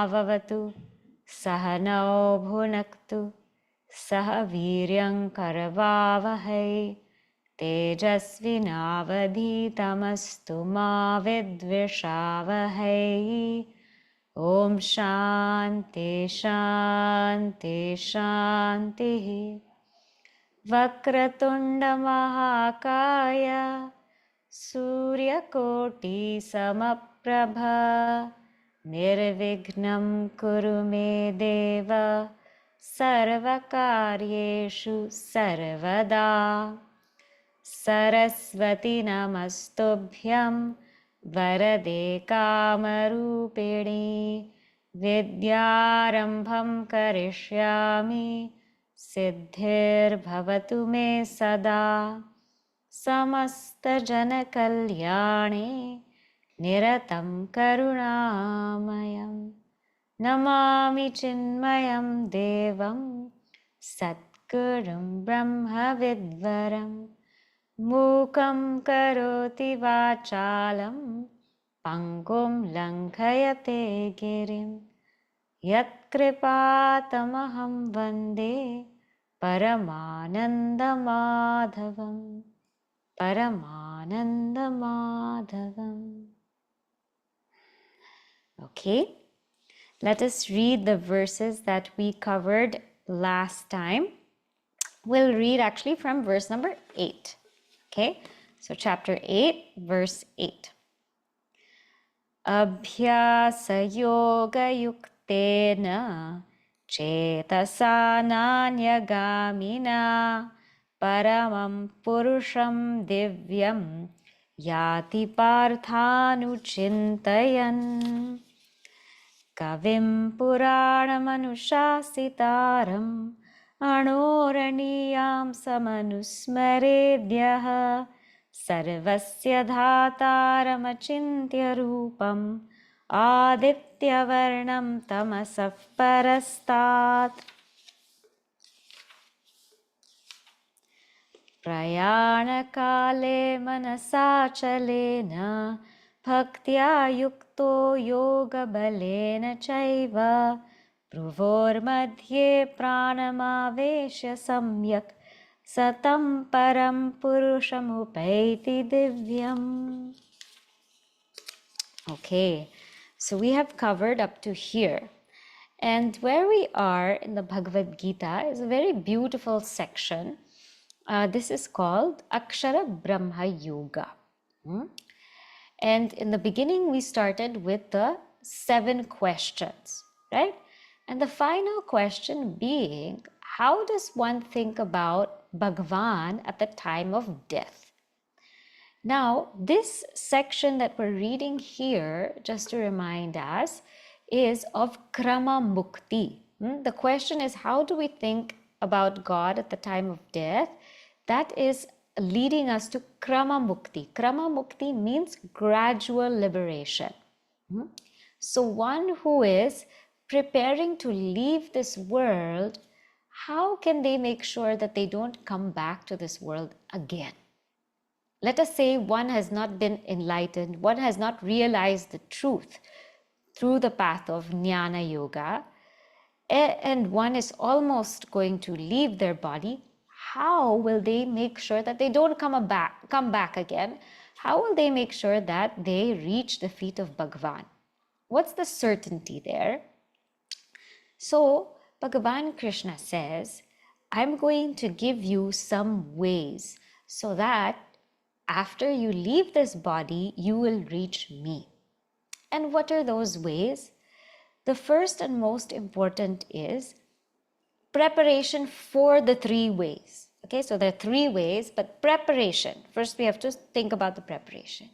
Vavatu Sahanau Bhunaktu Saha Viryam Karavavahai Tejasvinavadhitamastu ma vidvishavahai. Om Shanti Shanti Shanti. Vakratunda Mahakaya Suryakoti Samaprabha Nirvignam Kuru Me Deva Sarvakaryeshu Sarvada. Saraswati Namastubhyam Varade Kamarupini Vidyarambham Karishyami Siddhir Bhavatu Me Sada. Samasta Jana Kalyane Niratam Karunamayam Namami Chinmayam Devam Satgurum Brahma Vidvaram Mukam Karoti Vachalam Pangum Lankhayate Girim Yat Kripatamaham Vande Paramananda Madhavam. Paramananda Madhavam. Okay, let us read the verses that we covered last time. We'll read actually from verse number 8. Okay, so chapter 8, verse 8. Abhyāsa-yoga-yuktena cetasa nānyagamina paramam purusham divyam yati parthanuchintayan kavim puranamanushasitaram anoraniyam samanusmaredhyah sarvasya dhataramachintya rupam adityavarnam tamasah parastat prayanakale manasachalena bhaktya yukto yoga balena chaiva Pruvor-madhye pranamaveshya samyak satam param purushamupaiti divyam. Okay, so we have covered up to here. And where we are in the Bhagavad Gita is a very beautiful section. This is called Akshara Brahma Yoga. And in the beginning, we started with the 7 questions, right? And the final question being, how does one think about Bhagwan at the time of death? Now, this section that we're reading here, just to remind us, is of Kramamukti. The question is, how do we think about God at the time of death? That is leading us to Kramamukti. Kramamukti means gradual liberation. So one who is preparing to leave this world, how can they make sure that they don't come back to this world again? Let us say one has not been enlightened, one has not realized the truth through the path of Jnana Yoga, and one is almost going to leave their body. How will they make sure that they don't come back again? How will they make sure that they reach the feet of Bhagwan? What's the certainty there? So Bhagavan Krishna says, I'm going to give you some ways so that after you leave this body, you will reach me. And what are those ways? The first and most important is preparation for the 3 ways. Okay, so there are 3 ways, but preparation. First, we have to think about the preparation.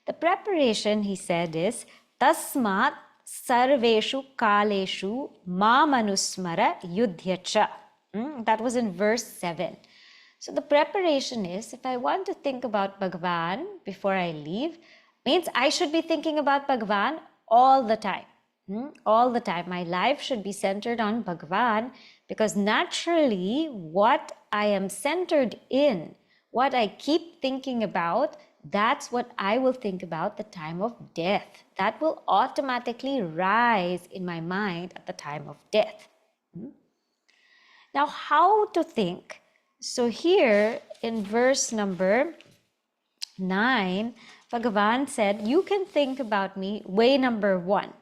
The preparation, he said, is tasmat sarveshu kaleshu mamanusmara yudhyacha. That was in verse 7. So the preparation is, if I want to think about Bhagwan before I leave, means I should be thinking about Bhagwan all the time. All the time. My life should be centered on Bhagwan, because naturally what I am centered in, what I keep thinking about, that's what I will think about the time of death. That will automatically rise in my mind at the time of death. Now, how to think? So here in verse number 9, Bhagavan said, you can think about me, way number 1,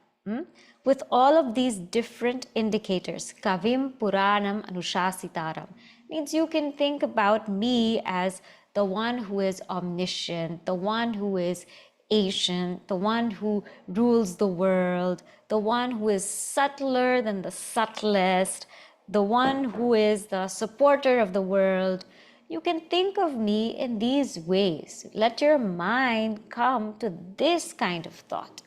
with all of these different indicators. Kavim Puranam Anushasitaram. Means you can think about me as the one who is omniscient, the one who is ancient, the one who rules the world, the one who is subtler than the subtlest, the one who is the supporter of the world. You can think of me in these ways. Let your mind come to this kind of thought.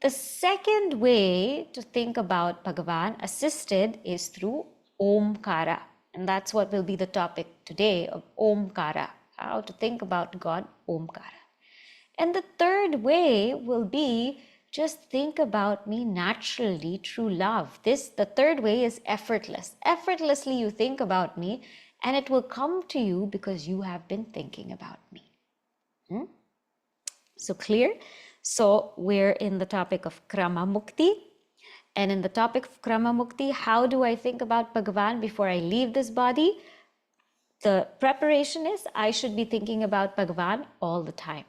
The second way to think about Bhagavan assisted is through Omkara. And that's what will be the topic today of Omkara. How to think about God, Omkara. And the third way will be just think about me naturally through love. The third way is effortless. Effortlessly you think about me and it will come to you because you have been thinking about me. So clear? So we're in the topic of Kramamukti. And in the topic of Kramamukti, how do I think about Bhagavan before I leave this body? The preparation is I should be thinking about Bhagavan all the time,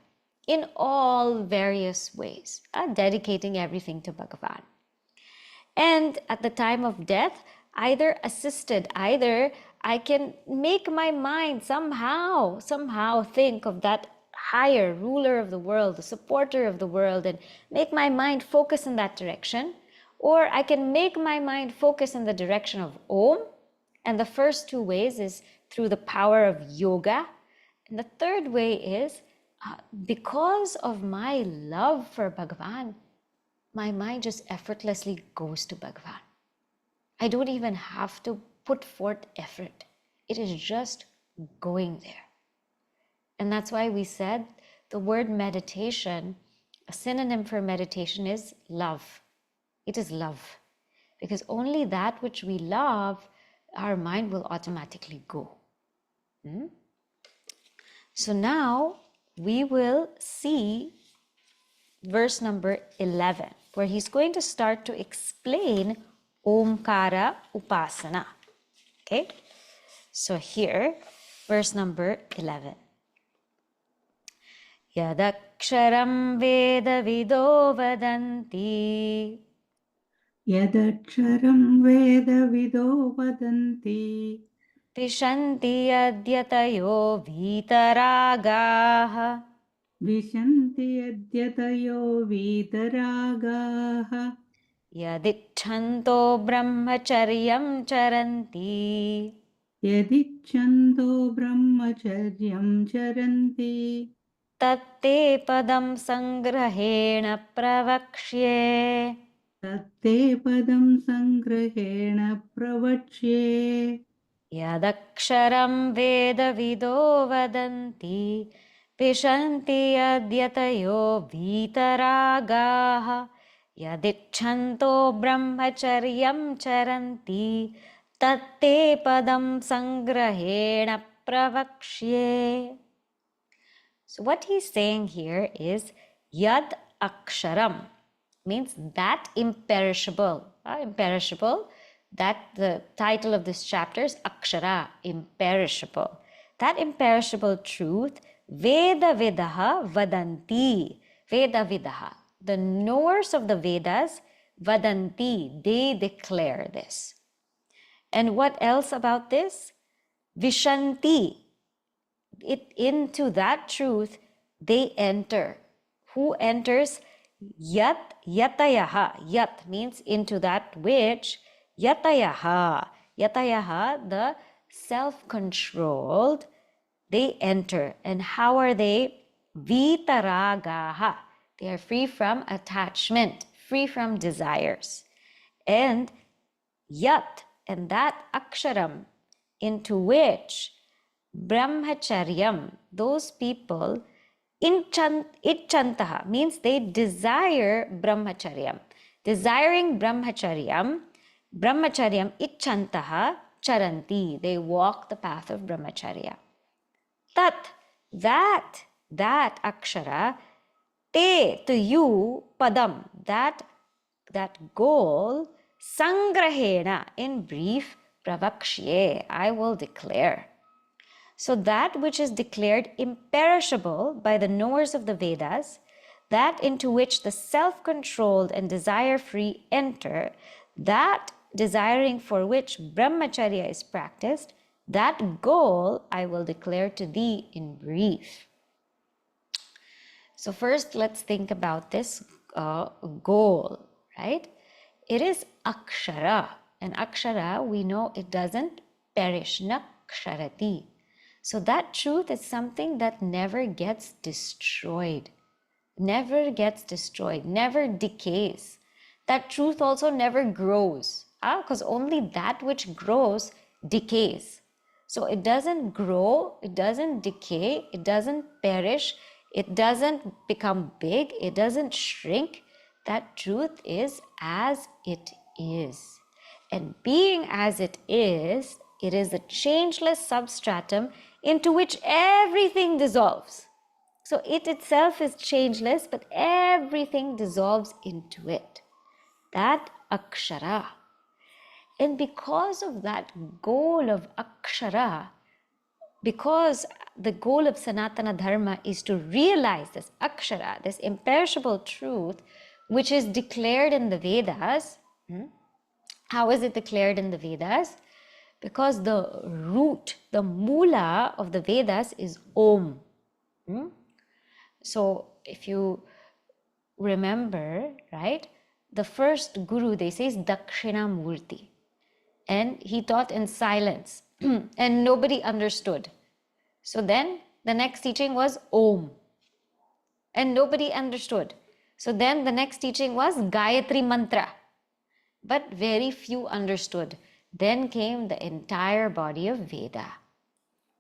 in all various ways, dedicating everything to Bhagavan. And at the time of death, either I can make my mind somehow think of that higher ruler of the world, the supporter of the world, and make my mind focus in that direction. Or I can make my mind focus in the direction of Om. And the first two ways is through the power of yoga. And the third way is because of my love for Bhagavan, my mind just effortlessly goes to Bhagavan. I don't even have to put forth effort. It is just going there. And that's why we said the word meditation, a synonym for meditation is love. It is love. Because only that which we love, our mind will automatically go. So now we will see verse number 11, where he's going to start to explain Omkara Upasana. Okay? So here, verse number 11. Yadaksharam Vedavido Vadanti. Yadaksharam Vedavido Vadanti. Vishanti Adyatayo Vitaragaha. Vishanti Adyatayo Vitaragaha. Yadichanto Brahmacharyam Charanti. Yadichanto Brahmacharyam Charanti. Tatte Padam Sangrahena Pravakshye. Tatte Padam Sangrahena Pravachye. Yadaksharam Vedavido Vadanti. Vishanti Adyatayo Vitaragaha. Yadichanto Brahmacharyam Charanti. Tatte Padam Sangrahena Pravakshye. So what he's saying here is Yad Aksharam, means that imperishable. Imperishable, that the title of this chapter is Akshara, imperishable. That imperishable truth, Veda Vidaha Vadanti. Veda Vidaha. The knowers of the Vedas, Vadanti, they declare this. And what else about this? Vishanti. Into that truth, they enter. Who enters? Yat Yatayaha. Yat means into that which. Yatayaha. Yatayaha, the self-controlled, they enter. And how are they? Vitaragaha. They are free from attachment, free from desires. And Yat, and that Aksharam, into which Brahmacharyam, those people, Icchantaha, means they desire Brahmacharyam. Desiring Brahmacharyam Icchantaha Charanti, they walk the path of Brahmacharya. Tat that akshara, te, to you, padam, that goal, sangrahena, in brief, pravakshye, I will declare. So that which is declared imperishable by the knowers of the Vedas, that into which the self-controlled and desire-free enter, that desiring for which brahmacharya is practiced, that goal I will declare to thee in brief. So first, let's think about this goal, right? It is akshara, and akshara, we know it doesn't perish, naksharati. So that truth is something that never gets destroyed, never decays. That truth also never grows, because only that which grows decays. So it doesn't grow, it doesn't decay, it doesn't perish, it doesn't become big, it doesn't shrink. That truth is as it is. And being as it is a changeless substratum into which everything dissolves. So it itself is changeless, but everything dissolves into it. That akshara. And because of that goal of akshara, because the goal of Sanatana Dharma is to realize this akshara, this imperishable truth, which is declared in the Vedas. How is it declared in the Vedas? Because the root, the mula of the Vedas is Om. So if you remember, right, the first guru, they say, is Dakshinamurti. And he taught in silence and nobody understood. So then the next teaching was Om and nobody understood. So then the next teaching was Gayatri Mantra, but very few understood. Then came the entire body of Veda.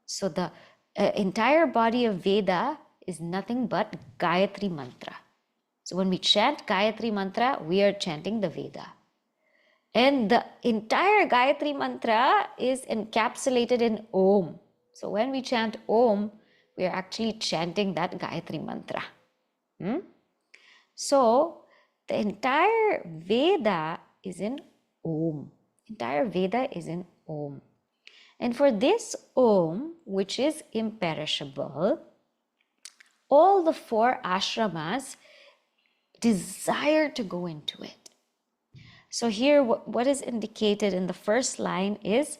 So the entire body of Veda is nothing but Gayatri Mantra. So when we chant Gayatri Mantra, we are chanting the Veda. And the entire Gayatri Mantra is encapsulated in Om. So when we chant Om, we are actually chanting that Gayatri Mantra. So the entire Veda is in Om. Entire Veda is in Om. And for this Om, which is imperishable, all the 4 ashramas desire to go into it. So here what is indicated in the first line is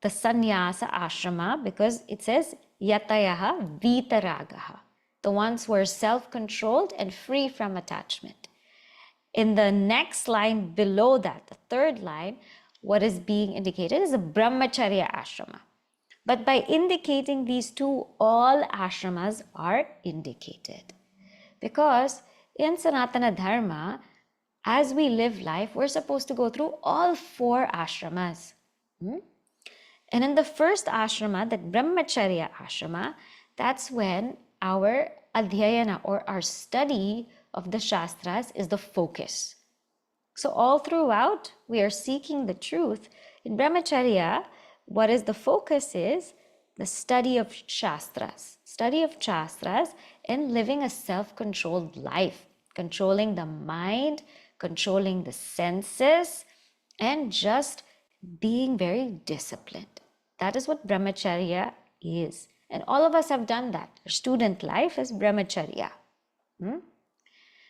the sannyasa ashrama, because it says yatayaha vitaragaha, the ones who are self-controlled and free from attachment. In the next line below that, the third line, what is being indicated is a brahmacharya ashrama. But by indicating these 2, all ashramas are indicated. Because in Sanatana Dharma, as we live life, we're supposed to go through all 4 ashramas. And in the first ashrama, that brahmacharya ashrama, that's when our adhyayana, or our study of the shastras, is the focus. So all throughout, we are seeking the truth. In brahmacharya, what is the focus is the study of shastras. Study of shastras and living a self-controlled life. Controlling the mind, controlling the senses, and just being very disciplined. That is what brahmacharya is. And all of us have done that. Our student life is brahmacharya.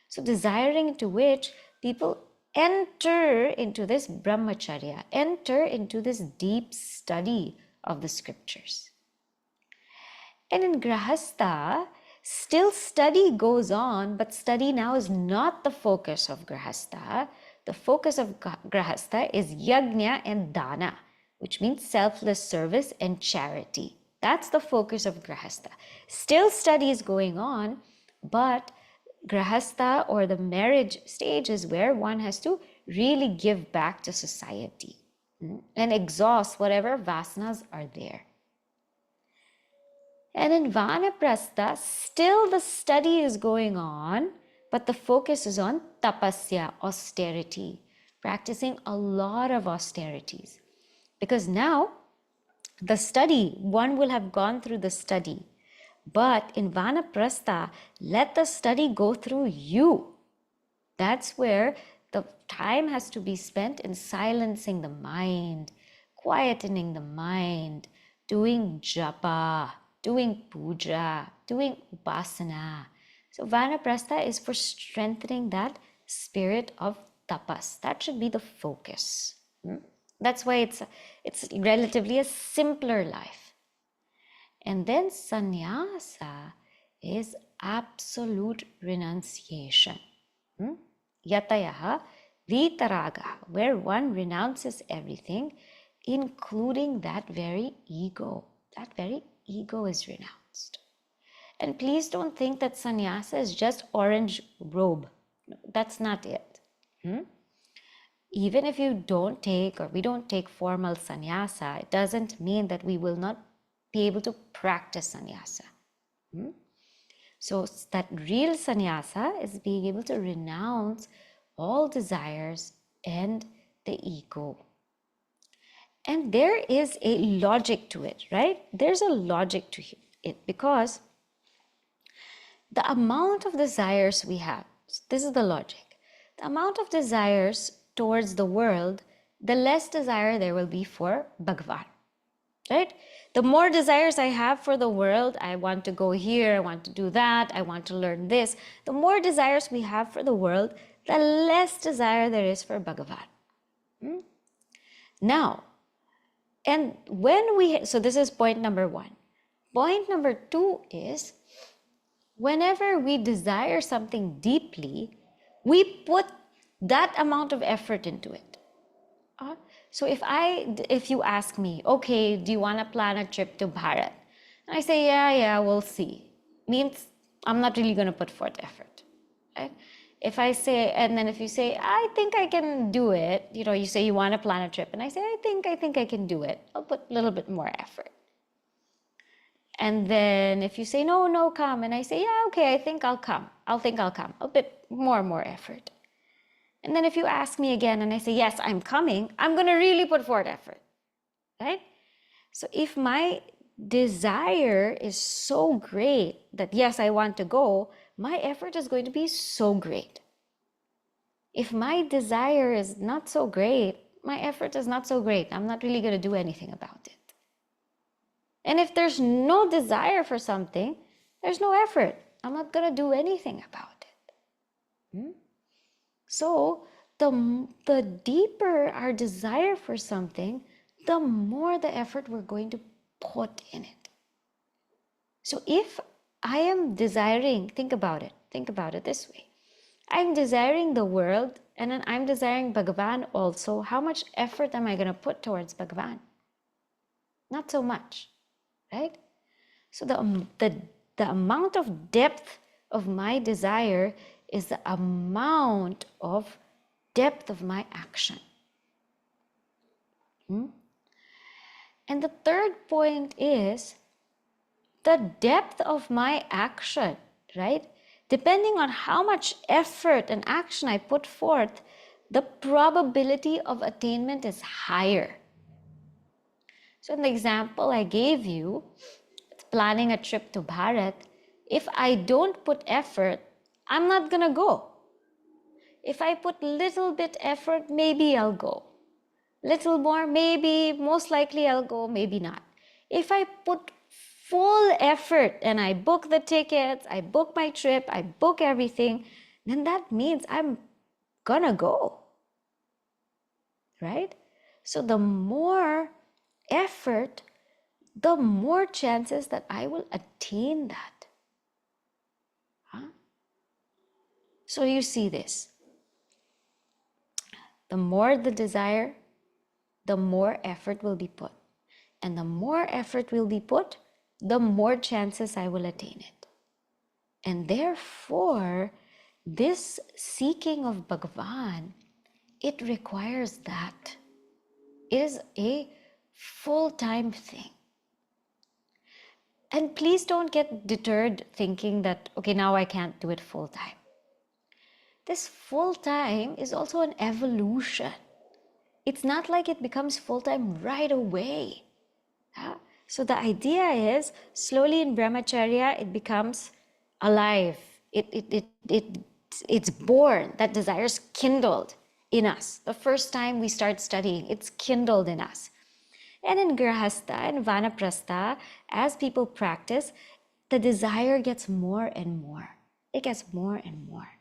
So desiring into which people enter into this brahmacharya, enter into this deep study of the scriptures. And in grahastha, still study goes on, but study now is not the focus of grahastha. The focus of grahastha is yajna and dana, which means selfless service and charity. That's the focus of grahastha. Still study is going on, but grahastha, or the marriage stage, is where one has to really give back to society and exhaust whatever vasanas are there. And in vanaprastha, still the study is going on, but the focus is on tapasya, austerity, practicing a lot of austerities. Because now the study, one will have gone through the study, But in Vanaprastha, let the study go through you. That's where the time has to be spent in silencing the mind, quietening the mind, doing japa, doing puja, doing upasana. So Vanaprastha is for strengthening that spirit of tapas. That should be the focus. That's why it's relatively a simpler life. And then sannyasa is absolute renunciation. Yatayaha vitaraga, where one renounces everything, including that very ego. That very ego is renounced. And please don't think that sannyasa is just orange robe. No, that's not it. Even if you don't take, or we don't take formal sannyasa, it doesn't mean that we will not be able to practice sannyasa. So that real sannyasa is being able to renounce all desires and the ego. And there is a logic to it, right? There's a logic to it, because the amount of desires we have, this is the logic, the amount of desires towards the world, the less desire there will be for Bhagwan, right? The more desires I have for the world, I want to go here, I want to do that, I want to learn this. The more desires we have for the world, the less desire there is for Bhagavan. Now, and when we, so this is point number one. Point number two is, whenever we desire something deeply, we put that amount of effort into it. So if you ask me, okay, do you want to plan a trip to Bharat? And I say, yeah, we'll see. Means I'm not really going to put forth effort, right? If I say, and then if you say, I think I can do it, you say you want to plan a trip, and I say, I think I can do it, I'll put a little bit more effort. And then if you say, no, come, and I say, yeah, okay, I think I'll come, a bit more effort. And then if you ask me again and I say, yes, I'm coming, I'm going to really put forth effort, right? So if my desire is so great that, yes, I want to go, my effort is going to be so great. If my desire is not so great, my effort is not so great. I'm not really going to do anything about it. And if there's no desire for something, there's no effort. I'm not going to do anything about it. So the deeper our desire for something, the more the effort we're going to put in it. So if I am desiring, think about it this way. I'm desiring the world, and then I'm desiring Bhagavan also. How much effort am I going to put towards Bhagavan? Not so much, right? So the amount of depth of my desire is the amount of depth of my action. And the third point is the depth of my action, right? Depending on how much effort and action I put forth, the probability of attainment is higher. So in the example I gave you, planning a trip to Bharat, if I don't put effort, I'm not gonna go. If I put little bit effort, maybe I'll go. Little more, maybe, most likely I'll go, maybe not. If I put full effort and I book the tickets, I book my trip, I book everything, then that means I'm gonna go, right? So the more effort, the more chances that I will attain that. So you see this. The more the desire, the more effort will be put. And the more effort will be put, the more chances I will attain it. And therefore, this seeking of Bhagavan, it requires that. It is a full-time thing. And please don't get deterred thinking that, okay, now I can't do it full-time. This full-time is also an evolution. It's not like it becomes full-time right away. So the idea is slowly in brahmacharya it becomes alive. It's born. That desire is kindled in us. The first time we start studying, it's kindled in us. And in grahastha and vanaprastha, as people practice, the desire gets more and more. It gets more and more.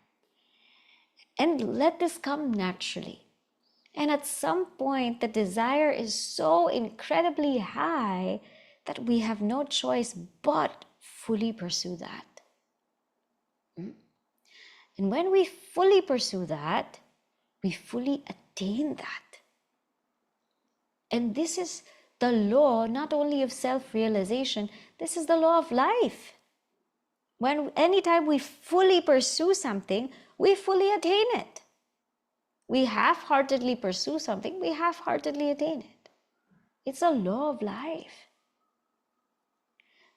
And let this come naturally. And at some point, the desire is so incredibly high that we have no choice but fully pursue that. And when we fully pursue that, we fully attain that. And this is the law not only of self-realization, this is the law of life. When anytime we fully pursue something, we fully attain it. We half-heartedly pursue something, we half-heartedly attain it. It's a law of life.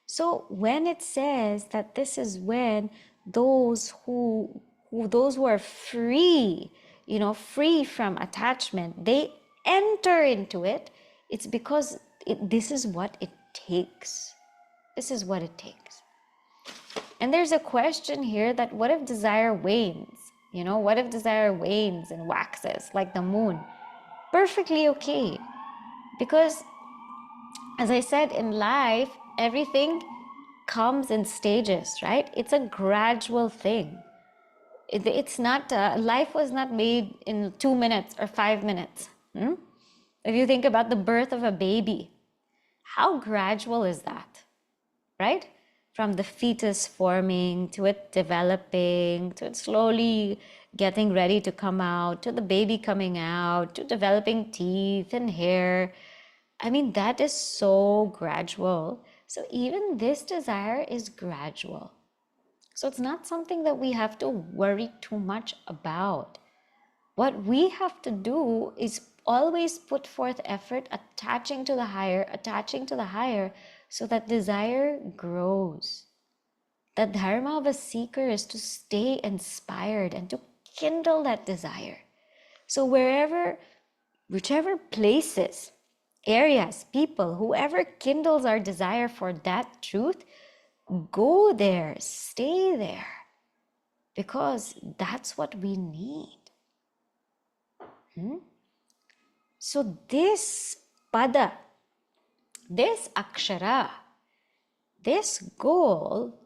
So when it says that this is when those who are free, free from attachment, they enter into it, it's because this is what it takes. This is what it takes. And there's a question here that what if desire wanes? What if desire wanes and waxes like the moon? Perfectly okay. Because as I said, in life, everything comes in stages, right? It's a gradual thing. It's not, life was not made in 2 minutes or 5 minutes. If you think about the birth of a baby, how gradual is that, right? From the fetus forming, to it developing, to it slowly getting ready to come out, to the baby coming out, to developing teeth and hair. I mean, that is so gradual. So even this desire is gradual. So it's not something that we have to worry too much about. What we have to do is always put forth effort, attaching to the higher, so that desire grows. The dharma of a seeker is to stay inspired and to kindle that desire. So whichever places, areas, people, whoever kindles our desire for that truth, go there, stay there, because that's what we need. So this pada, this akshara, this goal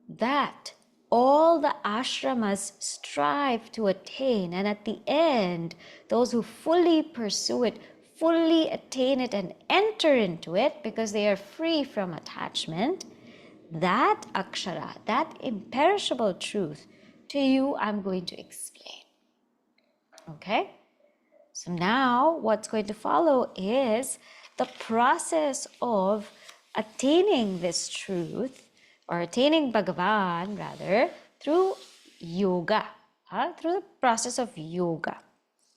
that all the ashramas strive to attain, and at the end, those who fully pursue it, fully attain it and enter into it because they are free from attachment, that akshara, that imperishable truth, to you I'm going to explain. Okay? So now what's going to follow is the process of attaining this truth, or attaining Bhagavan rather, through yoga, through the process of yoga.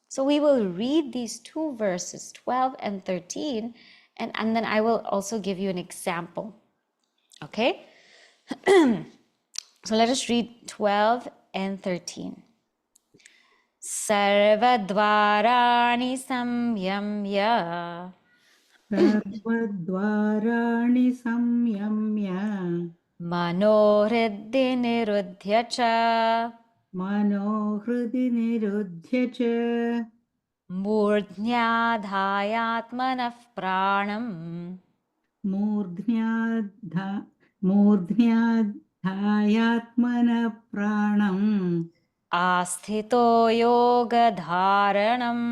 So we will read these two verses, 12 and 13, and then I will also give you an example. Okay? So let us read 12 and 13. Sarvadvarani samyamya सर्वद्वाराणि संयम्य manohriddhi nirudhya cha मनोहृदि निरुध्य च मूर्ध्न्याधायात्मनः प्राणम् मूर्ध्याधायात्मनः प्राणम् आस्थितो योगधारणम्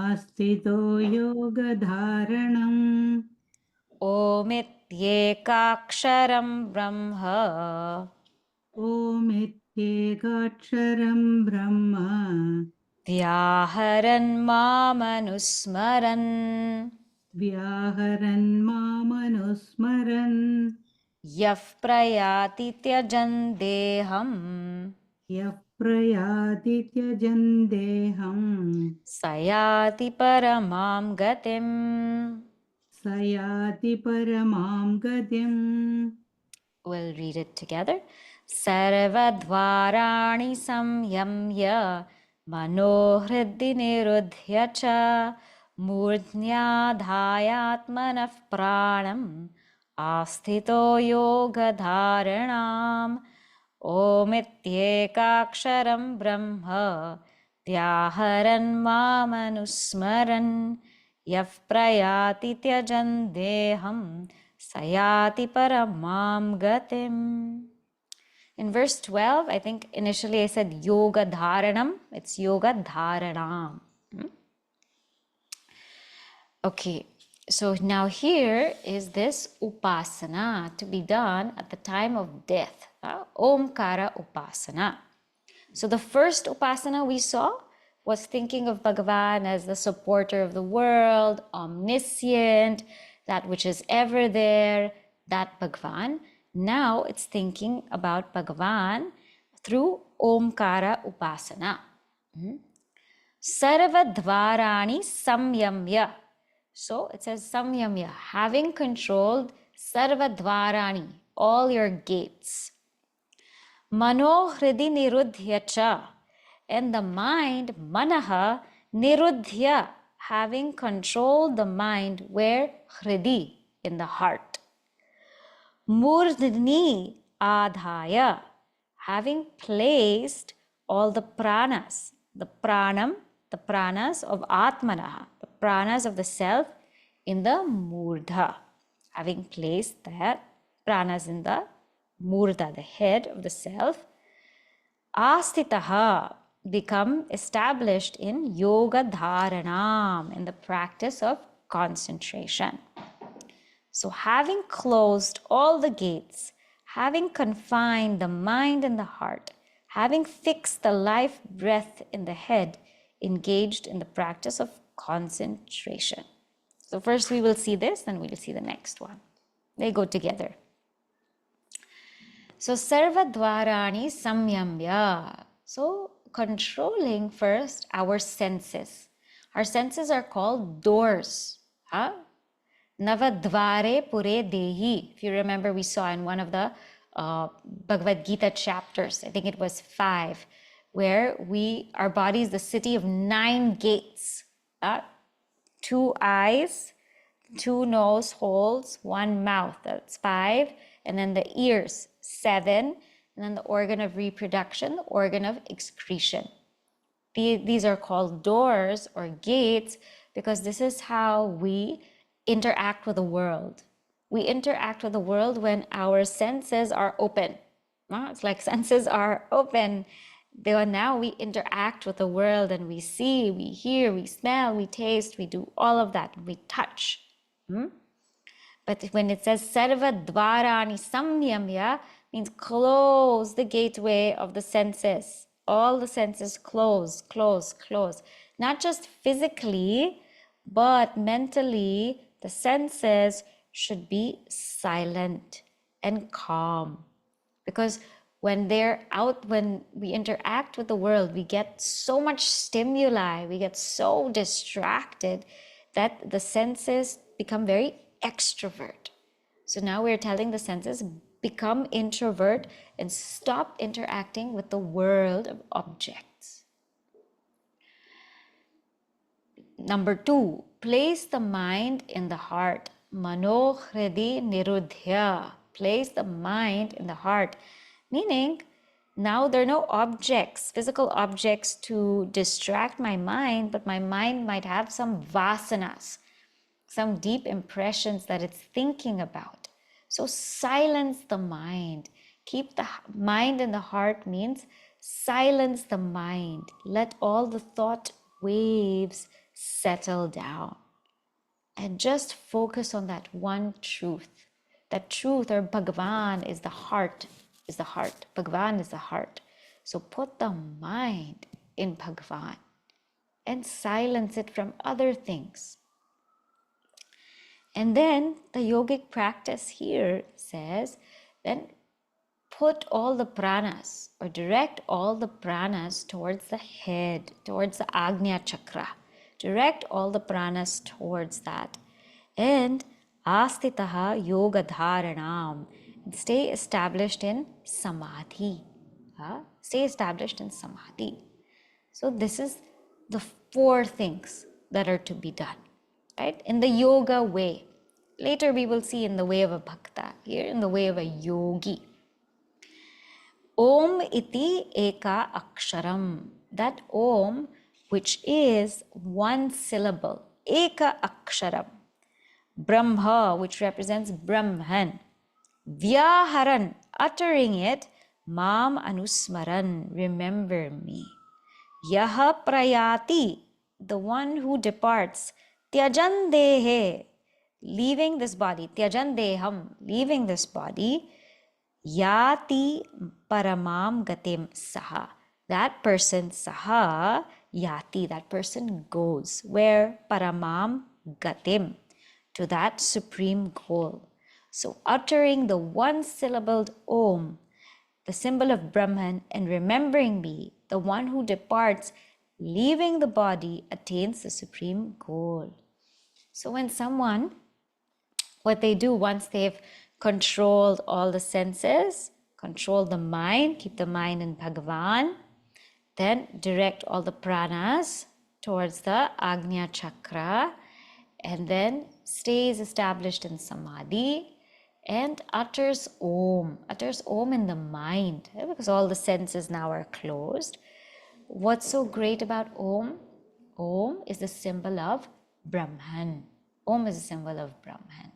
आस्थितो योगधारणम् ओमित्येकाक्षरं ब्रह्म ओमित्येकाक्षरं ब्रह्म व्याहरन् मामनुस्मरन् व्याहरन् मामनुस्मरन् यः प्रयाति त्यजन् देहम् यः प्रयाति त्यजन् देहम् स याति परमां गतिम्. स याति परमां गतिम्. We'll read it together. Sarvadvarani samyamya manohriddhi nirudhya cha मूर्ध्याधायात्मनः प्राणम् आस्थितो योगधारणाम् ओमित्येकाक्षरं ब्रह्म व्याहरन् मामनुस्मरन् यः प्रयाति त्यजन् देहं स याति परमां गतिम्. In verse 12, I think initially I said yoga dharanam, it's yoga dharanam. Okay, so now here is this upasana to be done at the time of death. Omkara upasana. So the first upasana we saw was thinking of Bhagavan as the supporter of the world, omniscient, that which is ever there, that Bhagavan. Now it's thinking about Bhagavan through Omkara upasana. Sarva dvarani samyamya. So it says samyamya, having controlled sarva dvarani, all your gates. Mano hridi nirudhya cha, and the mind, manaha nirudhya, having controlled the mind where hridi, in the heart. Murdhni adhaya, having placed all the pranas, the pranas of atmanaha, the pranas of the self in the murdha, having placed that pranas in the murdha, the head of the self. Astitaha, become established in yoga dharanam, in the practice of concentration. So having closed all the gates, having confined the mind and the heart, having fixed the life breath in the head, engaged in the practice of concentration. So first we will see this, then we will see the next one. They go together. So sarva dvarani samyamya. So controlling first our senses. Our senses are called doors. Navadvare pure dehi. If you remember, we saw in one of the Bhagavad Gita chapters, I think it was 5, where our body is the city of 9 gates. 2 eyes, 2 nose holes, 1 mouth, that's 5, and then the ears, 7, and then the organ of reproduction, the organ of excretion. These are called doors or gates because this is how we interact with the world. We interact with the world when our senses are open. It's like senses are open. Now we interact with the world and we see, we hear, we smell, we taste, we do all of that. We touch. But when it says sarva dvarani samyamya, means close the gateway of the senses. All the senses close, close, close. Not just physically, but mentally, the senses should be silent and calm. Because when we interact with the world, we get so much stimuli, we get so distracted that the senses become very extrovert. So now we're telling the senses, become introvert and stop interacting with the world of objects. Number 2, place the mind in the heart. Mano hridi nirudhya. Place the mind in the heart. Meaning, now there are no objects, physical objects to distract my mind, but my mind might have some vasanas, some deep impressions that it's thinking about. So silence the mind. Keep the mind in the heart means silence the mind. Let all the thought waves settle down. And just focus on that one truth. That truth, or Bhagavan, is the heart. Bhagavan is the heart. So put the mind in Bhagavan and silence it from other things. And then the yogic practice here says, then put all the pranas, or direct all the pranas towards the head, towards the Agnya chakra. Direct all the pranas towards that. And astitaha yoga dharanam. Stay established in samadhi. Stay established in samadhi. So this is the 4 things that are to be done. right? In the yoga way. Later we will see in the way of a bhakta, here in the way of a yogi. Om iti eka aksharam. That om, which is one syllable, eka aksharam. Brahma, which represents Brahman. Vyaharan, uttering it, mam anusmaran, remember me. Yaha prayati, the one who departs, tyajan dehe, leaving this body, tyajan deham, leaving this body, yati paramam gatim saha. That person, saha, yati, that person goes. Where? Paramam gatim, to that supreme goal. So uttering the one-syllabled Om, the symbol of Brahman, and remembering me, the one who departs, leaving the body, attains the supreme goal. So when someone, what they do once they've controlled all the senses, control the mind, keep the mind in Bhagwan, then direct all the pranas towards the Agnya Chakra, and then stays established in Samadhi and utters Om in the mind, because all the senses now are closed. What's so great about Om? Om is the symbol of Brahman. Om is a symbol of Brahman.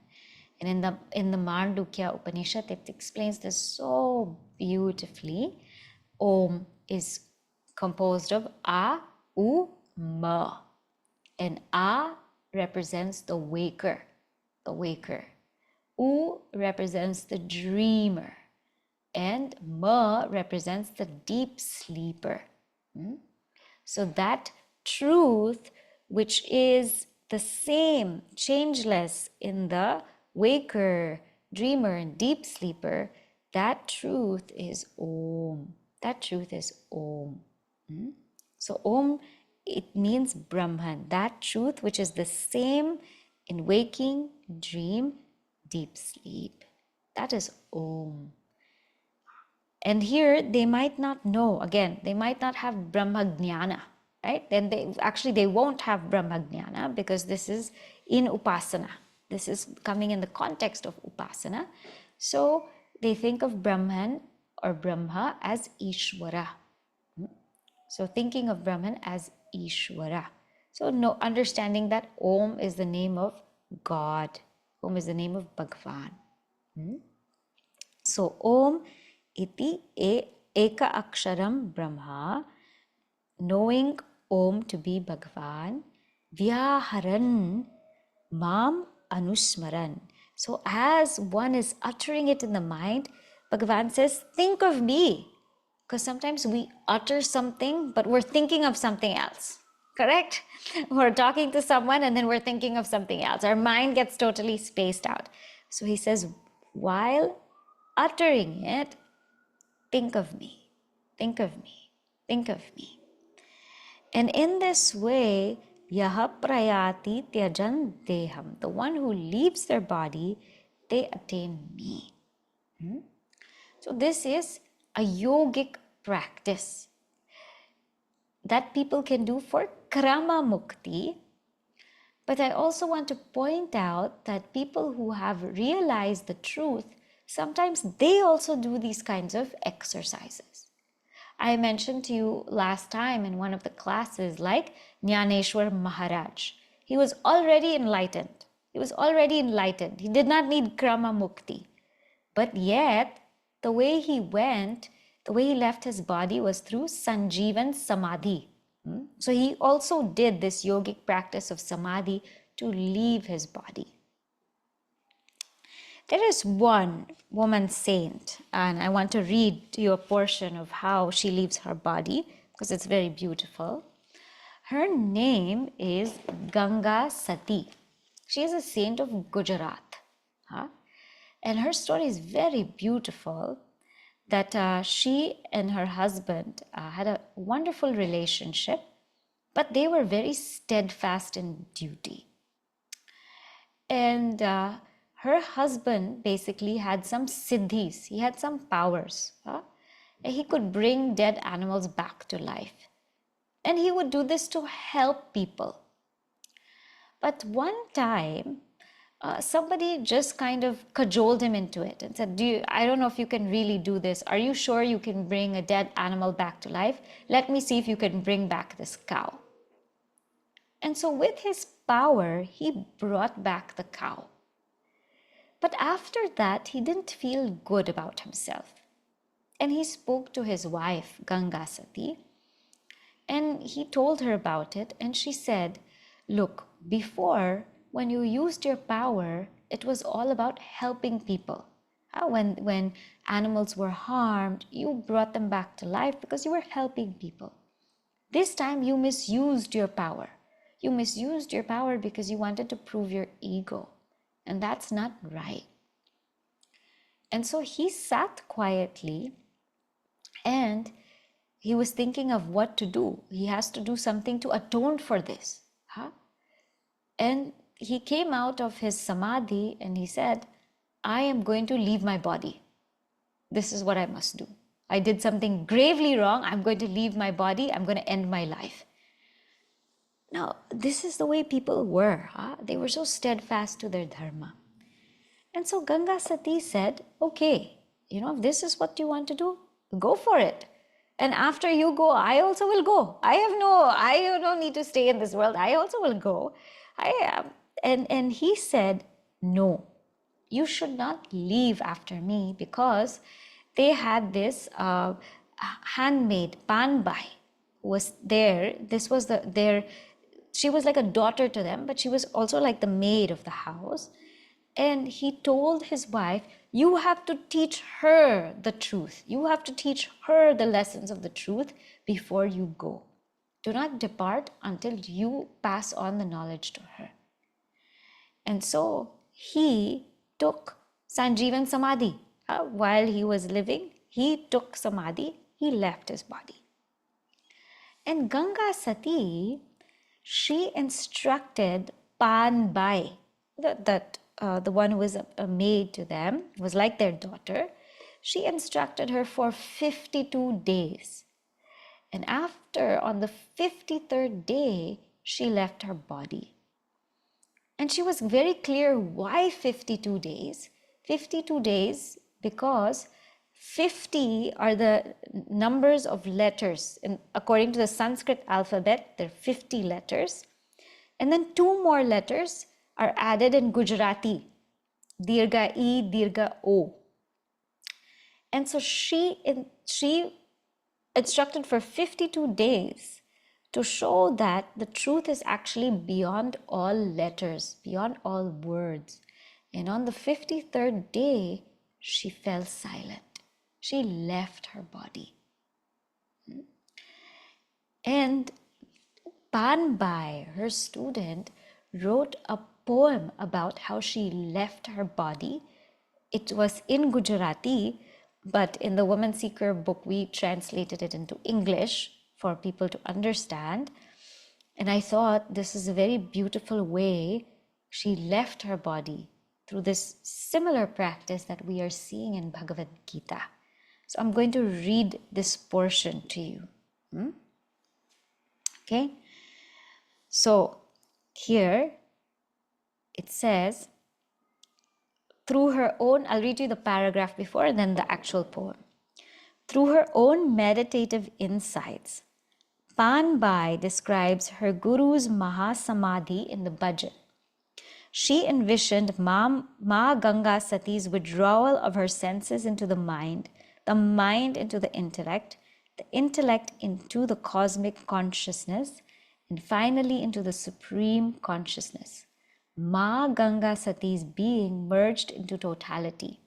And in the Mandukya Upanishad, it explains this so beautifully. Om is composed of A, U, Ma. And A represents the waker, U represents the dreamer, and Ma represents the deep sleeper. So that truth, which is the same, changeless in the waker, dreamer, and deep sleeper, that truth is Om. That truth is Om. So Om, it means Brahman, that truth which is the same in waking, dream, deep sleep. That is Om. And here they might not know, again, they might not have Brahma Jnana, right? Then they won't have Brahma Jnana, because this is in Upasana. This is coming in the context of Upasana. So they think of Brahman or Brahma as Ishvara. So thinking of Brahman as Ishvara. So no, understanding that Om is the name of God. Om is the name of Bhagwan. So Om iti eka aksharam Brahma, knowing Om to be Bhagwan, vyaharan mam anusmaran. So as one is uttering it in the mind, Bhagavan says, think of me. Because sometimes we utter something, but we're thinking of something else. Correct? We're talking to someone and then we're thinking of something else. Our mind gets totally spaced out. So he says, while uttering it, think of me, think of me, think of me. And in this way, yaha prayati tyajan deham, the one who leaves their body, they attain me. So this is a yogic practice that people can do for Kramamukti. But I also want to point out that people who have realized the truth, sometimes they also do these kinds of exercises. I mentioned to you last time in one of the classes, like Jnaneshwar Maharaj. He was already enlightened. He did not need Kramamukti. But yet, the way he went, the way he left his body was through Sanjeevan Samadhi. So he also did this yogic practice of Samadhi to leave his body. There is one woman saint, and I want to read to you a portion of how she leaves her body, because it's very beautiful. Her name is Ganga Sati. She is a saint of Gujarat. And her story is very beautiful, that she and her husband had a wonderful relationship, but they were very steadfast in duty. And her husband basically had some siddhis, he had some powers. He could bring dead animals back to life. And he would do this to help people. But one time, somebody just kind of cajoled him into it and said, I don't know if you can really do this. Are you sure you can bring a dead animal back to life? Let me see if you can bring back this cow. And so with his power, he brought back the cow. But after that, he didn't feel good about himself. And he spoke to his wife, Ganga Sati, and he told her about it. And she said, look, before, when you used your power, it was all about helping people. When animals were harmed, you brought them back to life because you were helping people. This time you misused your power. You misused your power because you wanted to prove your ego. And that's not right. And so he sat quietly and he was thinking of what to do. He has to do something to atone for this. And he came out of his samadhi and he said, I am going to leave my body. This is what I must do. I did something gravely wrong. I'm going to leave my body. I'm going to end my life. Now, this is the way people were. They were so steadfast to their dharma. And so Ganga Sati said, okay, if this is what you want to do, go for it. And after you go, I also will go. I don't need to stay in this world. I also will go. And he said, no, you should not leave after me, because they had this handmaid, Panbai, who was there. This was she was like a daughter to them, but she was also like the maid of the house. And he told his wife, you have to teach her the truth. You have to teach her the lessons of the truth before you go. Do not depart until you pass on the knowledge to her. And so he took Sanjeevan Samadhi. While he was living, he took Samadhi. He left his body. And Ganga Sati, she instructed Panbai, the one who was a maid to them, was like their daughter. She instructed her for 52 days. And on the 53rd day, she left her body. And she was very clear why 52 days. 52 days because 50 are the numbers of letters. And according to the Sanskrit alphabet, there are 50 letters. And then 2 more letters are added in Gujarati, Dirgha E, Dirgha O. And so she instructed for 52 days to show that the truth is actually beyond all letters, beyond all words. And on the 53rd day, she fell silent. She left her body. And Panbai, her student, wrote a poem about how she left her body. It was in Gujarati, but in the Woman Seeker book, we translated it into English for people to understand. And I thought this is a very beautiful way she left her body through this similar practice that we are seeing in Bhagavad Gita. So I'm going to read this portion to you. Okay? So here it says, through her own, I'll read you the paragraph before and then the actual poem. Through her own meditative insights, Panbai describes her guru's Mahasamadhi in the bhajan. She envisioned Ma Ganga Sati's withdrawal of her senses into the mind into the intellect into the cosmic consciousness, and finally into the supreme consciousness. Ma Ganga Sati's being merged into totality.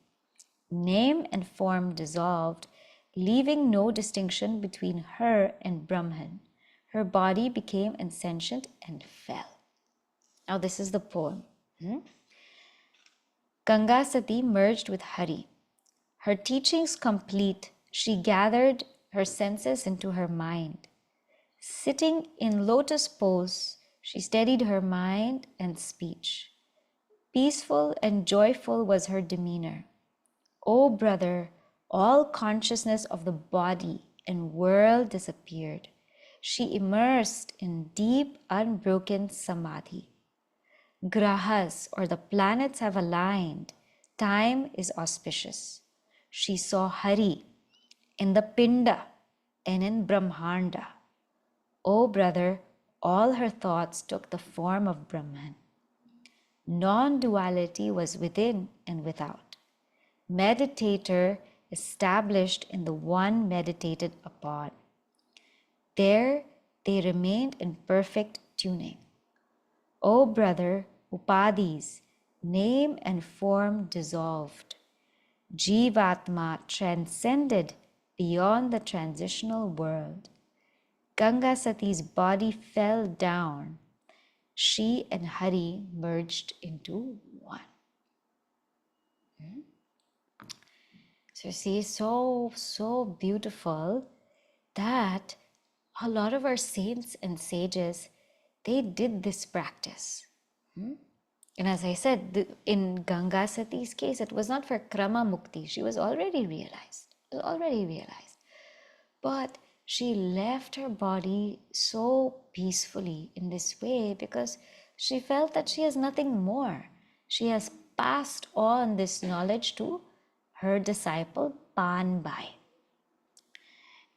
Name and form dissolved, leaving no distinction between her and Brahman. Her body became insentient and fell. Now this is the poem. Ganga Sati merged with Hari. Her teachings complete, she gathered her senses into her mind. Sitting in lotus pose, she steadied her mind and speech. Peaceful and joyful was her demeanor. O brother, all consciousness of the body and world disappeared. She immersed in deep, unbroken samadhi. grahas or the planets have aligned. Time is auspicious. She saw Hari in the Pinda and in Brahmanda. O brother, all her thoughts took the form of Brahman. Non-duality was within and without. Meditator established in the one meditated upon. There they remained in perfect tuning. O brother, upadis, name and form dissolved. Jivatma transcended beyond the transitional world. Ganga Sati's body fell down. She and Hari merged into one. So see, so beautiful that a lot of our saints and sages, they did this practice. And as I said, in Ganga Sati's case, it was not for Kramamukti. She was already realized. But she left her body so peacefully in this way because she felt that she has nothing more. She has passed on this knowledge to her disciple Panbai.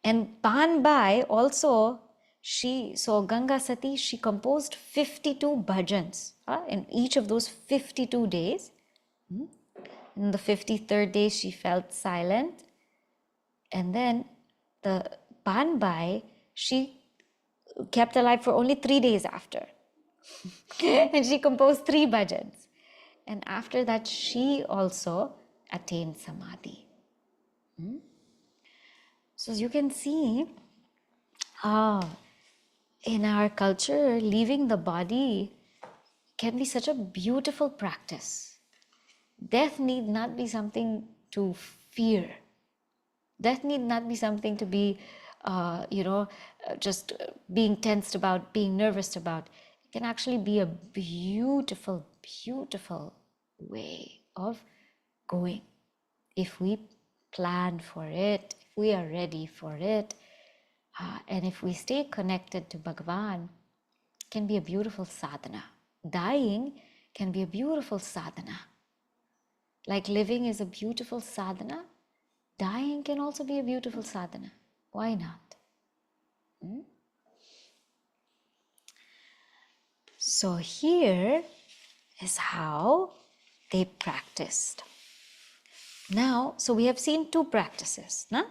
And Panbai also, so Ganga Sati, she composed 52 bhajans in each of those 52 days. In the 53rd day, she felt silent. And then the Panbai, she kept alive for only 3 days after. And she composed 3 bhajans. And after that, she also attained samadhi. So as you can see, in our culture, leaving the body can be such a beautiful practice. Death need not be something to fear. Death need not be something to be, just being tensed about, being nervous about. It can actually be a beautiful, beautiful way of going. If we plan for it, if we are ready for it, and if we stay connected to Bhagwan, it can be a beautiful sadhana. Dying can be a beautiful sadhana. Like living is a beautiful sadhana, dying can also be a beautiful sadhana. Why not? So here is how they practiced. Now, so we have seen 2 practices. Na?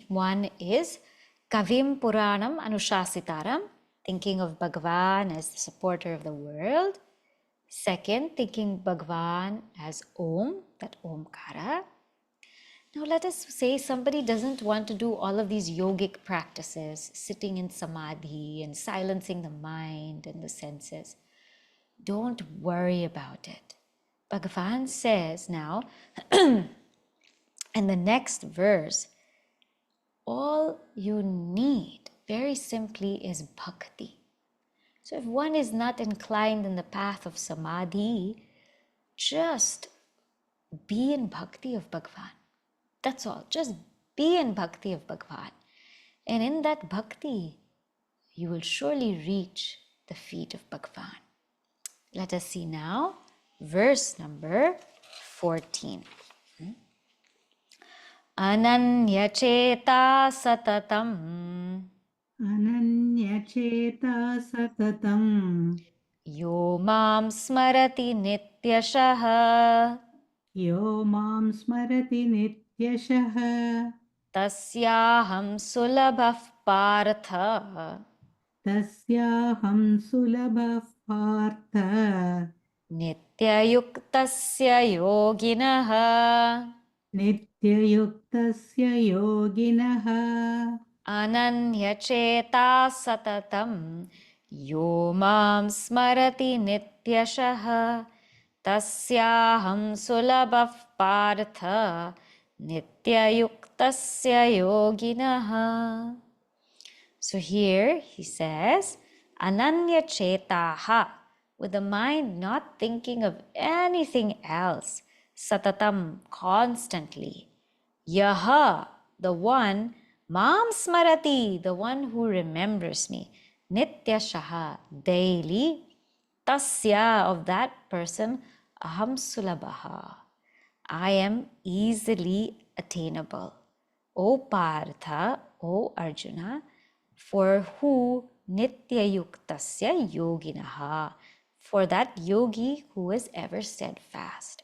One is Kavim Puranam Anushasitaram, thinking of Bhagwan as the supporter of the world. Second, thinking Bhagwan as Om, that Omkara. Now let us say somebody doesn't want to do all of these yogic practices, sitting in samadhi and silencing the mind and the senses. Don't worry about it. Bhagavan says now, in the next verse, all you need, very simply, is bhakti. So if one is not inclined in the path of samadhi, just be in bhakti of Bhagwan. That's all. Just be in bhakti of Bhagwan. And in that bhakti, you will surely reach the feet of Bhagwan. Let us see now verse number 14. Ananyacheta satatam Ananyacheta satatam yo mam smarati nityashah yo mam smarati nityashah tasyaham sulabhah partha tasyaham sulabha partha nityayuktasya yoginah nityayuktasya yoginah ananyacheta satatam yo mam smarati nityashah tasyaham sulabhah partha nityayuktasya yoginah. So here he says, ananya chetaha, with the mind not thinking of anything else, satatam, constantly, yaha, the one, mam smarati, the one who remembers me, nityashaha, daily, tasya, of that person, aham sulabhaha, I am easily attainable. O Partha, O Arjuna, for who nityayuktasya yoginaha, for that yogi who is ever steadfast.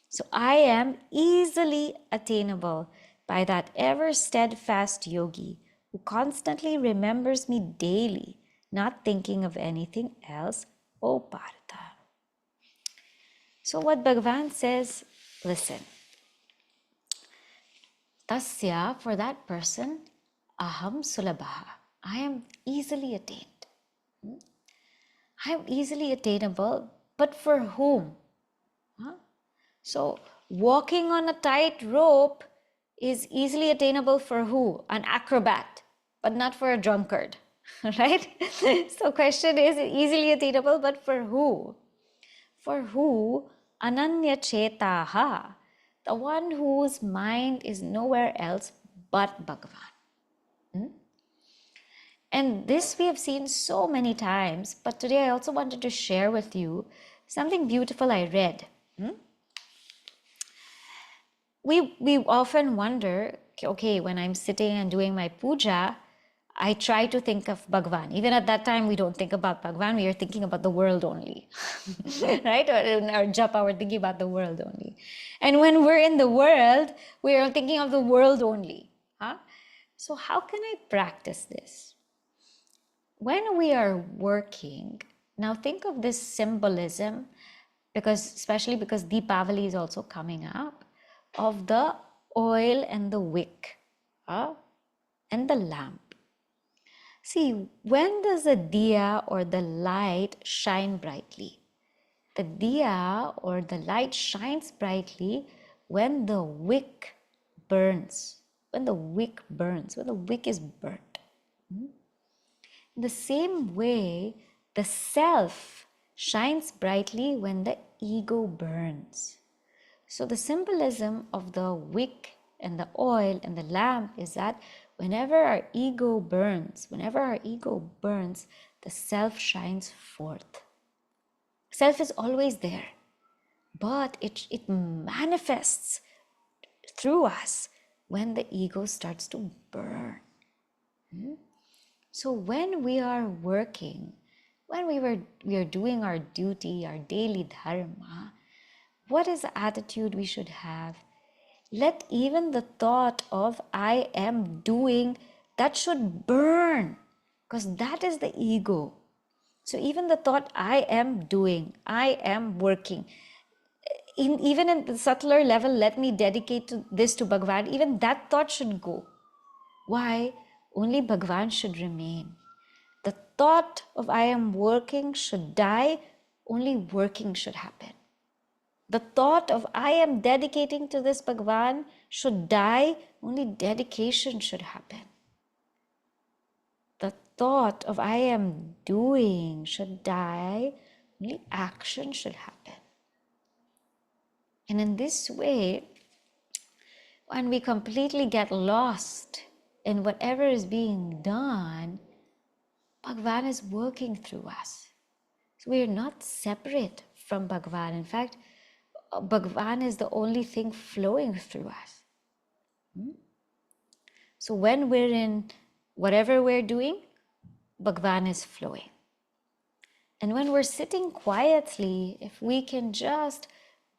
So I am easily attainable by that ever steadfast yogi who constantly remembers me daily, not thinking of anything else, O Partha. So what Bhagavan says, listen, tasya, for that person, aham sulabhaha, I am easily attained. I am easily attainable, but for whom? Huh? So walking on a tight rope is easily attainable for who? An acrobat, but not for a drunkard, right? So question is easily attainable, but for who? For who? Ananya chetaha, the one whose mind is nowhere else but Bhagavan. And this we have seen so many times, but today I also wanted to share with you something beautiful I read. We often wonder, okay, when I'm sitting and doing my puja, I try to think of Bhagwan. Even at that time, we don't think about Bhagwan, we are thinking about the world only, right? Or in our japa, we're thinking about the world only. And when we're in the world, we are thinking of the world only. Huh? So how can I practice this? When we are working, now think of this symbolism, because especially because Deepavali is also coming up, of the oil and the wick and the lamp. See, when does the diya or the light shine brightly? The diya or the light shines brightly when the wick burns, when the wick burns, when the wick is burnt. In the same way, the self shines brightly when the ego burns. So the symbolism of the wick and the oil and the lamp is that whenever our ego burns, the self shines forth. Self is always there, but it manifests through us when the ego starts to burn. So when we are working, when we are doing our duty, our daily dharma, what is the attitude we should have? Let even the thought of I am doing, that should burn, because that is the ego. So even the thought I am doing, I am working, even in the subtler level, let me dedicate this to Bhagwan, even that thought should go. Why? Only Bhagwan should remain. The thought of I am working should die, only working should happen. The thought of I am dedicating to this Bhagwan should die, only dedication should happen. The thought of I am doing should die, only action should happen. And in this way, when we completely get lost in whatever is being done, Bhagwan is working through us. So we are not separate from Bhagwan. In fact, Bhagwan is the only thing flowing through us. So when we're in whatever we're doing, Bhagwan is flowing. And when we're sitting quietly, if we can just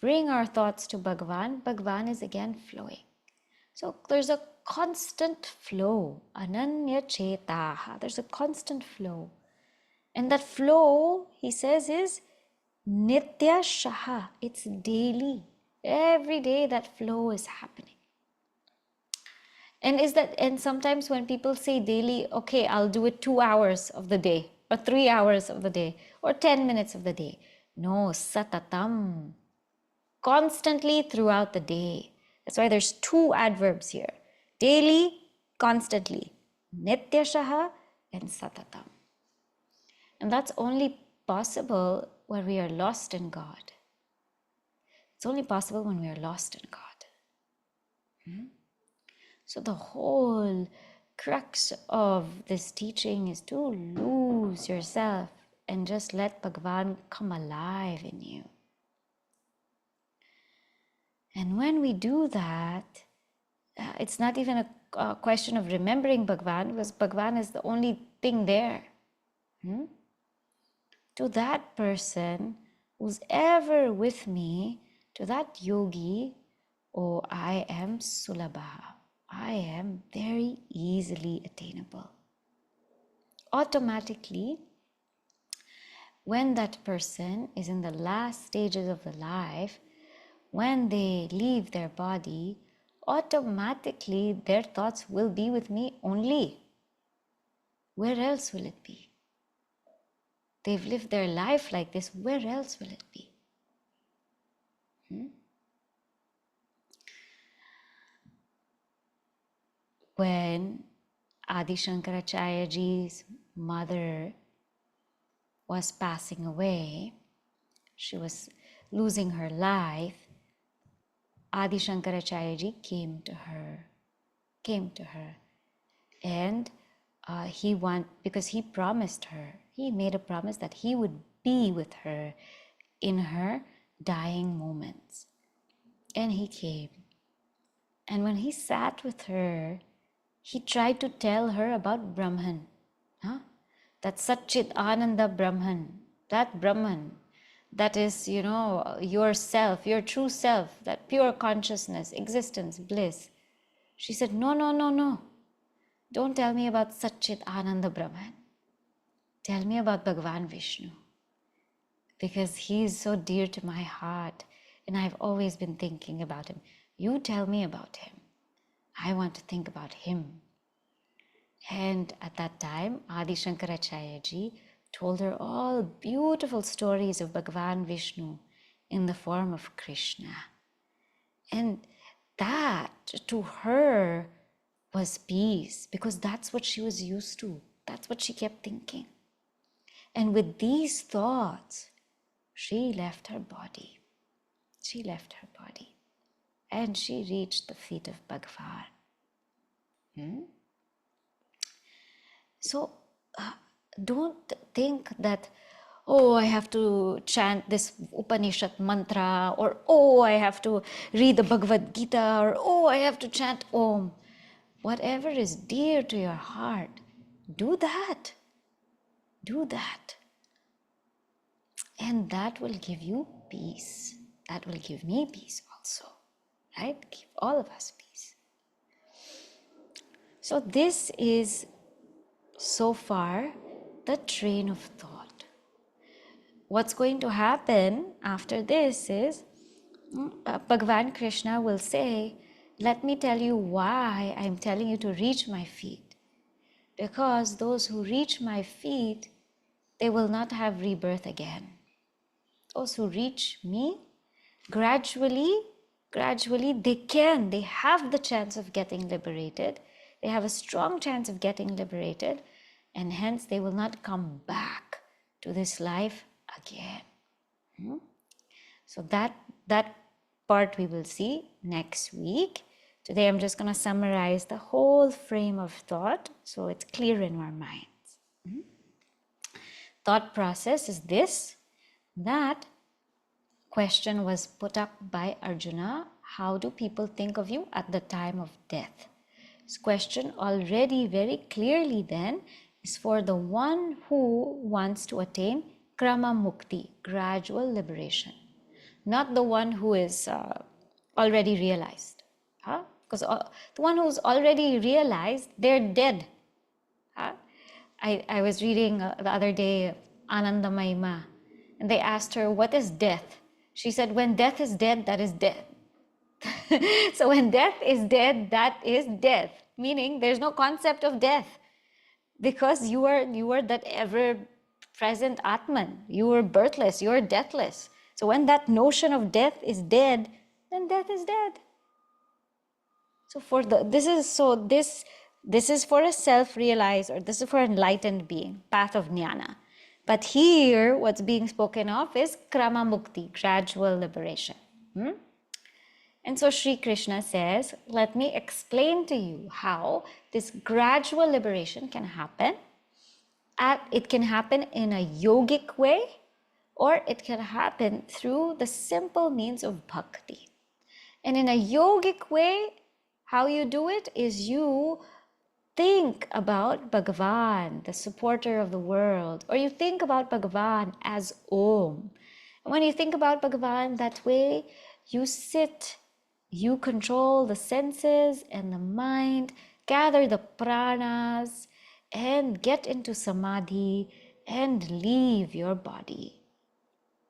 bring our thoughts to Bhagwan, Bhagwan is again flowing. So there's a constant flow, ananya chetaha. There's a constant flow. And that flow, he says, is nitya shaha. It's daily. Every day that flow is happening. And sometimes when people say daily, okay, I'll do it 2 hours of the day, or 3 hours of the day, or 10 minutes of the day. No, satatam. Constantly throughout the day. That's why there's 2 adverbs here. Daily, constantly. Nityashaha and satatam. And that's only possible when we are lost in God. It's only possible when we are lost in God. So the whole crux of this teaching is to lose yourself and just let Bhagwan come alive in you. And when we do that, it's not even a question of remembering Bhagwan, because Bhagwan is the only thing there. To that person who's ever with me, to that yogi, oh, I am sulabha. I am very easily attainable. Automatically, when that person is in the last stages of the life, when they leave their body, automatically their thoughts will be with me only. Where else will it be? They've lived their life like this, where else will it be? When Adi Shankaracharyaji's mother was passing away, she was losing her life, Adi Shankaracharyaji came to her, and because he promised her, he made a promise that he would be with her in her dying moments. And he came. And when he sat with her, he tried to tell her about Brahman, that Satchit Ananda Brahman, that Brahman, that is, yourself, your true self, that pure consciousness, existence, bliss. She said, no, no, no, no. Don't tell me about Satchit Ananda Brahman. Tell me about Bhagwan Vishnu, because he is so dear to my heart and I've always been thinking about him. You tell me about him. I want to think about him. And at that time, Adi Shankaracharyaji told her all beautiful stories of Bhagwan Vishnu in the form of Krishna. And that to her was peace, because that's what she was used to. That's what she kept thinking. And with these thoughts, she left her body. She left her body. And she reached the feet of Bhagwan. So don't think that, oh, I have to chant this Upanishad mantra, or oh, I have to read the Bhagavad Gita, or oh, I have to chant Om. Whatever is dear to your heart, do that. Do that. And that will give you peace. That will give me peace also. Right? Give all of us peace. So this is so far the train of thought. What's going to happen after this is Bhagavan Krishna will say, let me tell you why I'm telling you to reach my feet. Because those who reach my feet, they will not have rebirth again. Those who reach me, gradually, they have the chance of getting liberated. They have a strong chance of getting liberated, and hence they will not come back to this life again. So that part we will see next week. Today I'm just going to summarize the whole frame of thought so it's clear in our minds. Thought process is this, that question was put up by Arjuna: how do people think of you at the time of death? This question already very clearly then is for the one who wants to attain Kramamukti, gradual liberation, not the one who is already realized. Because the one who's already realized, they're dead. I was reading the other day Ananda Mahima, and they asked her, what is death? She said, when death is dead, that is death. So when death is dead, that is death. Meaning there's no concept of death, because you are that ever-present Atman. You are birthless, you are deathless. So when that notion of death is dead, then death is dead. So this is for a self-realized, or this is for enlightened being, path of jnana. But here, what's being spoken of is Kramamukti, gradual liberation. And so Sri Krishna says, let me explain to you how this gradual liberation can happen. It can happen in a yogic way, or it can happen through the simple means of bhakti. And in a yogic way, how you do it is you think about Bhagwan, the supporter of the world, or you think about Bhagwan as Om. And when you think about Bhagwan that way, you sit, you control the senses and the mind, gather the pranas, and get into samadhi and leave your body.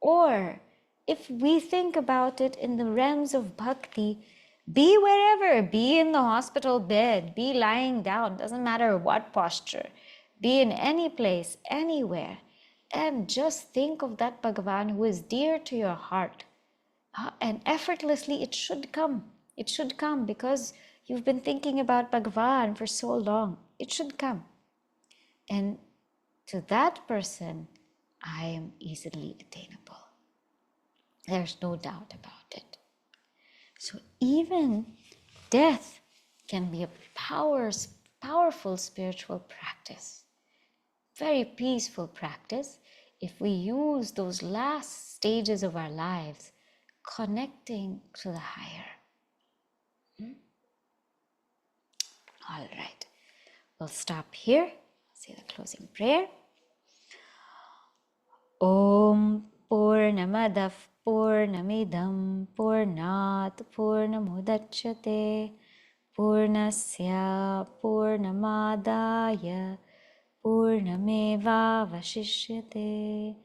Or if we think about it in the realms of bhakti, be wherever, be in the hospital bed, be lying down, doesn't matter what posture, be in any place, anywhere, and just think of that Bhagavan who is dear to your heart. And effortlessly it should come. It should come because you've been thinking about Bhagavan for so long. It should come. And to that person, I am easily attainable. There's no doubt about it. So even death can be a powerful spiritual practice, very peaceful practice if we use those last stages of our lives connecting to the higher. All right, we'll stop here. Say the closing prayer. Om Purnamadah Purnamidam Purnat Purnamudachyate Purnasya Purnamadaya Purnameva Vashishyate.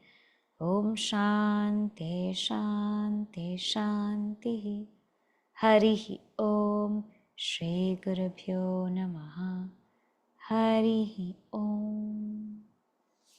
Om Shanti Shanti Shanti. Harihi Om Shri Gurubhyo Namaha. Harihi Om.